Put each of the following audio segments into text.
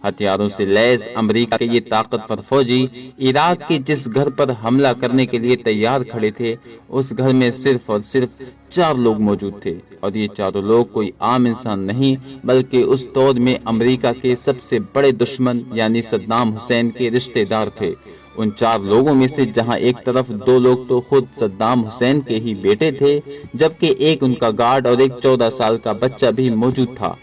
ہتھیاروں سے لیس امریکہ کے یہ طاقتور فوجی عراق کے جس گھر پر حملہ کرنے کے لیے تیار کھڑے تھے، اس گھر میں صرف اور صرف 4 لوگ موجود تھے، اور یہ چاروں لوگ کوئی عام انسان نہیں بلکہ اس دور میں امریکہ کے سب سے بڑے دشمن یعنی صدام حسین کے رشتہ دار تھے۔ ان 4 لوگوں میں سے جہاں ایک طرف 2 لوگ تو خود صدام حسین کے ہی بیٹے تھے، جبکہ ایک ان کا گارڈ اور ایک 14 سال کا بچہ بھی موجود تھا۔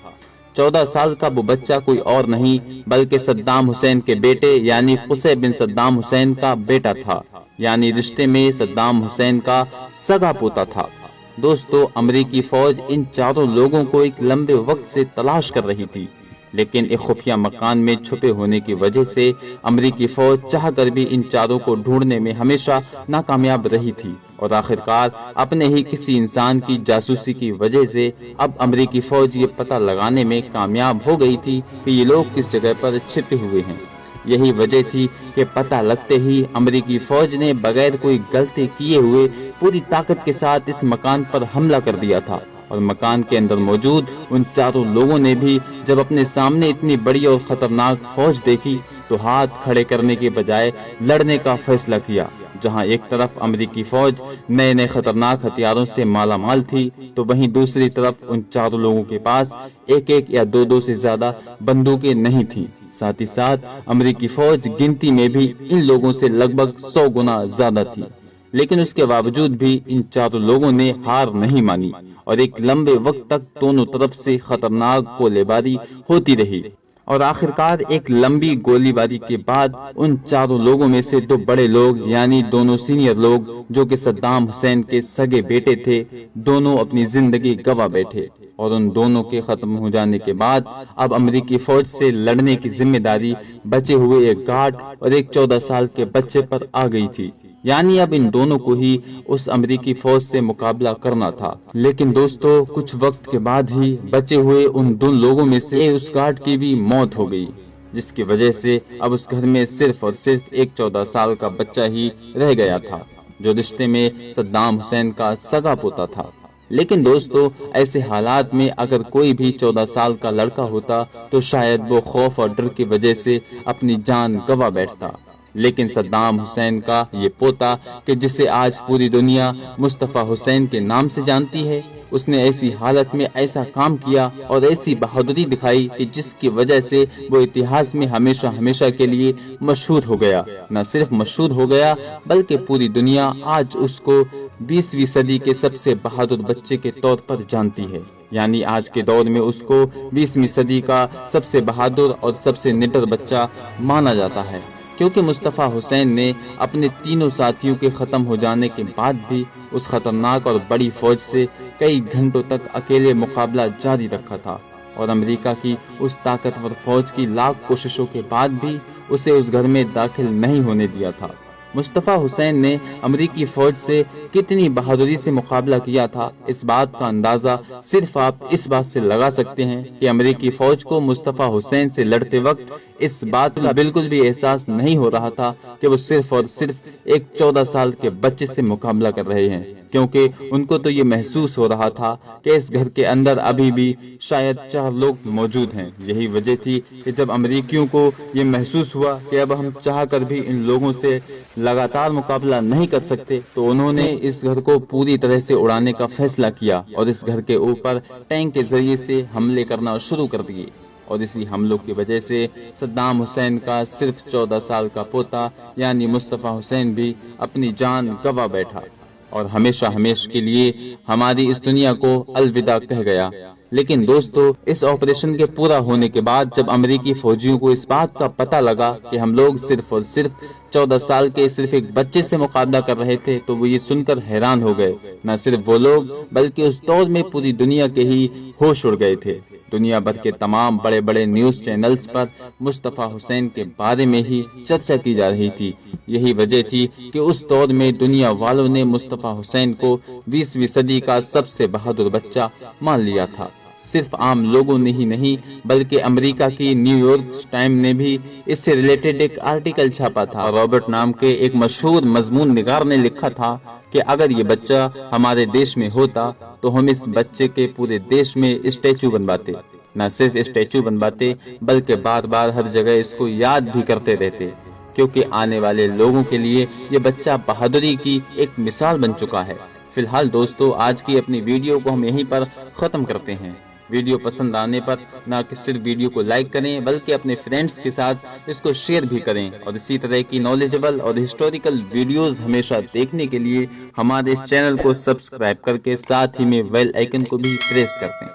14 سال کا وہ بچہ کوئی اور نہیں بلکہ صدام حسین کے بیٹے یعنی قصی بن صدام حسین کا بیٹا تھا، یعنی رشتے میں صدام حسین کا سگا پوتا تھا۔ دوستو، امریکی فوج ان 4 لوگوں کو ایک لمبے وقت سے تلاش کر رہی تھی، لیکن ایک خفیہ مکان میں چھپے ہونے کی وجہ سے امریکی فوج چاہ کر بھی ان 4 کو ڈھونڈنے میں ہمیشہ ناکامیاب رہی تھی، اور آخرکار اپنے ہی کسی انسان کی جاسوسی کی وجہ سے اب امریکی فوج یہ پتہ لگانے میں کامیاب ہو گئی تھی کہ یہ لوگ کس جگہ پر چھپے ہوئے ہیں۔ یہی وجہ تھی کہ پتہ لگتے ہی امریکی فوج نے بغیر کوئی غلطی کیے ہوئے پوری طاقت کے ساتھ اس مکان پر حملہ کر دیا تھا، اور مکان کے اندر موجود ان 4 لوگوں نے بھی جب اپنے سامنے اتنی بڑی اور خطرناک فوج دیکھی تو ہاتھ کھڑے کرنے کے بجائے لڑنے کا فیصلہ کیا۔ جہاں ایک طرف امریکی فوج نئے نئے خطرناک ہتھیاروں سے مالا مال تھی، تو وہیں دوسری طرف ان 4 لوگوں کے پاس ایک ایک یا 2 سے زیادہ بندوقیں نہیں تھیں۔ ساتھ ہی ساتھ امریکی فوج گنتی میں بھی ان لوگوں سے لگ بھگ 100 گنا زیادہ تھی، لیکن اس کے باوجود بھی ان 4 لوگوں نے ہار نہیں مانی، اور ایک لمبے وقت تک دونوں طرف سے خطرناک گولے باری ہوتی رہی، اور آخرکار ایک لمبی گولی باری کے بعد ان 4 لوگوں میں سے 2 بڑے لوگ یعنی دونوں سینئر لوگ جو کہ صدام حسین کے سگے بیٹے تھے، دونوں اپنی زندگی گوا بیٹھے، اور ان دونوں کے ختم ہو جانے کے بعد اب امریکی فوج سے لڑنے کی ذمہ داری بچے ہوئے ایک گارڈ اور ایک 14 سال کے بچے پر آ گئی تھی، یعنی اب ان دونوں کو ہی اس امریکی فوج سے مقابلہ کرنا تھا۔ لیکن دوستو، کچھ وقت کے بعد ہی بچے ہوئے ان 2 لوگوں میں سے اس گارڈ کی بھی موت ہو گئی، جس کی وجہ سے اب اس گھر میں صرف اور صرف ایک 14 سال کا بچہ ہی رہ گیا تھا، جو رشتے میں صدام حسین کا سگا پوتا تھا۔ لیکن دوستو، ایسے حالات میں اگر کوئی بھی 14 سال کا لڑکا ہوتا تو شاید وہ خوف اور ڈر کی وجہ سے اپنی جان گوا بیٹھتا، لیکن صدام حسین کا یہ پوتا کہ جسے آج پوری دنیا مصطفیٰ حسین کے نام سے جانتی ہے، اس نے ایسی حالت میں ایسا کام کیا اور ایسی بہادری دکھائی کہ جس کی وجہ سے وہ اتہاس میں ہمیشہ ہمیشہ کے لیے مشہور ہو گیا۔ نہ صرف مشہور ہو گیا بلکہ پوری دنیا آج اس کو 20ویں صدی کے سب سے بہادر بچے کے طور پر جانتی ہے، یعنی آج کے دور میں اس کو 20ویں صدی کا سب سے بہادر اور سب سے نڈر بچہ مانا جاتا ہے، کیونکہ مصطفیٰ حسین نے اپنے تینوں ساتھیوں کے ختم ہو جانے کے بعد بھی اس خطرناک اور بڑی فوج سے کئی گھنٹوں تک اکیلے مقابلہ جاری رکھا تھا، اور امریکہ کی اس طاقتور فوج کی لاکھ کوششوں کے بعد بھی اسے اس گھر میں داخل نہیں ہونے دیا تھا۔ مصطفیٰ حسین نے امریکی فوج سے کتنی بہادری سے مقابلہ کیا تھا، اس بات کا اندازہ صرف آپ اس بات سے لگا سکتے ہیں کہ امریکی فوج کو مصطفیٰ حسین سے لڑتے وقت اس بات کا بالکل بھی احساس نہیں ہو رہا تھا کہ وہ صرف اور صرف ایک 14 سال کے بچے سے مقابلہ کر رہے ہیں، کیونکہ ان کو تو یہ محسوس ہو رہا تھا کہ اس گھر کے اندر ابھی بھی شاید 4 لوگ موجود ہیں۔ یہی وجہ تھی کہ جب امریکیوں کو یہ محسوس ہوا کہ اب ہم چاہ کر بھی ان لوگوں سے لگاتار مقابلہ نہیں کر سکتے، تو انہوں نے اس گھر کو پوری طرح سے اڑانے کا فیصلہ کیا اور اس گھر کے اوپر ٹینک کے ذریعے سے حملے کرنا شروع کر دیے، اور اسی حملوں کی وجہ سے صدام حسین کا صرف 14 سال کا پوتا یعنی مصطفیٰ حسین بھی اپنی جان گوا بیٹھا اور ہمیشہ ہمیشہ کے لیے ہماری اس دنیا کو الوداع کہہ گیا۔ لیکن دوستو، اس آپریشن کے پورا ہونے کے بعد جب امریکی فوجیوں کو اس بات کا پتہ لگا کہ ہم لوگ صرف اور صرف 14 سال کے صرف ایک بچے سے مقابلہ کر رہے تھے، تو وہ یہ سن کر حیران ہو گئے۔ نہ صرف وہ لوگ بلکہ اس دور میں پوری دنیا کے ہی ہوش اڑ گئے تھے۔ دنیا بھر کے تمام بڑے بڑے نیوز چینلز پر مصطفیٰ حسین کے بارے میں ہی چرچا کی جا رہی تھی۔ یہی وجہ تھی کہ اس دور میں دنیا والوں نے مصطفیٰ حسین کو 20ویں صدی کا سب سے بہادر بچہ مان لیا تھا۔ صرف عام لوگوں نے ہی نہیں بلکہ امریکہ کی نیو یارک ٹائم نے بھی اس سے ریلیٹڈ ایک آرٹیکل چھاپا تھا۔ رابرٹ نام کے ایک مشہور مضمون نگار نے لکھا تھا کہ اگر یہ بچہ ہمارے دیش میں ہوتا تو ہم اس بچے کے پورے دیش میں اسٹیچو بنواتے۔ نہ صرف اسٹیچو بنواتے بلکہ بار بار ہر جگہ اس کو یاد بھی کرتے رہتے، کیونکہ آنے والے لوگوں کے لیے یہ بچہ بہادری کی ایک مثال بن چکا ہے۔ فی الحال دوستو، آج کی اپنی ویڈیو کو ہم یہیں پر ختم کرتے ہیں۔ ویڈیو پسند آنے پر نہ کہ صرف ویڈیو کو لائک کریں بلکہ اپنے فرینڈز کے ساتھ اس کو شیئر بھی کریں، اور اسی طرح کی نالجبل اور ہسٹوریکل ویڈیوز ہمیشہ دیکھنے کے لیے ہمارے اس چینل کو سبسکرائب کر کے ساتھ ہی میں بیل آئیکن کو بھی پریس کر دیں۔